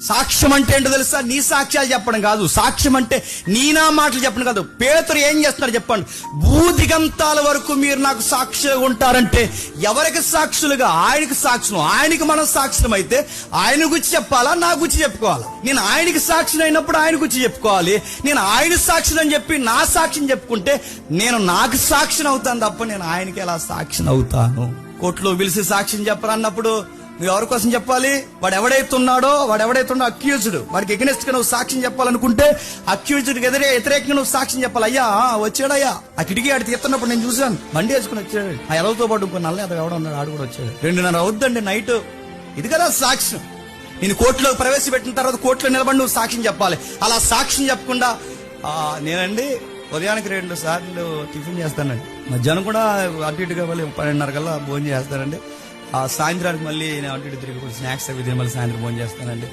సాక్ష్యం అంటే ఏంటో తెలుసా? నీ సాక్ష్యాలు చెప్పడం కాదు. సాక్ష్యం అంటే నీ నా మాటలు చెప్పడం కాదు. పేతురు ఏం చేస్తున్నారు చెప్పండి? భూదిగంతాల వరకు మీరు నాకు సాక్షిగా ఉంటారంటే ఎవరికి సాక్షులుగా? ఆయనకి సాక్షులు. ఆయనకి మనం సాక్షులం అయితే ఆయన గురించి చెప్పాలా, నా గురించి చెప్పుకోవాలా? నేను ఆయనకి సాక్షులు అయినప్పుడు ఆయన గురించి చెప్పుకోవాలి. నేను ఆయన సాక్షులు అని చెప్పి నా సాక్షిని చెప్పుకుంటే నేను నాకు సాక్షిని అవుతాను తప్ప నేను ఆయనకి ఎలా సాక్షిని అవుతాను? కోర్టులో పిలిచి సాక్ష్యం చెప్పరన్నప్పుడు నువ్వు ఎవరి కోసం చెప్పాలి? వాడు ఎవడైతే ఉన్నాడో అక్యూజ్డ్, వాడికి ఎగనెస్ట్ గా నువ్వు సాక్ష్యం చెప్పాలనుకుంటే అక్యూజ్డ్ వ్యతిరేకంగా నువ్వు సాక్ష్యం చెప్పాలి. అయ్యా వచ్చాడయ్యా, ఆ కిటికీ ఆడి తీస్తున్నప్పుడు నేను చూశాను, బండి వేసుకుని వచ్చాడు. ఆ ఎవరితో పాటు ఇంకో నల్ల ఎవడ ఉన్నాడు, ఆడు కూడా వచ్చాడు. 2:30 అవుద్దండి నైట్. ఇది కదా సాక్ష్యం. నేను కోర్టులో ప్రవేశపెట్టిన తర్వాత కోర్టులో నిలబడి నువ్వు సాక్ష్యం చెప్పాలి. అలా సాక్ష్యం చెప్పకుండా నేనండి ఉదయానికి 2 సార్లు టిఫిన్ చేస్తానండి, మధ్యాహ్నం కూడా అటు ఇటుగా 12:30 కల్లా భోజనం చేస్తానండి, సాయంత్రానికి మళ్ళీ నేను అటు ఇటు తిరిగి స్నాక్స్ అవి మళ్ళీ సాయంత్రం భోజనం చేస్తానండి.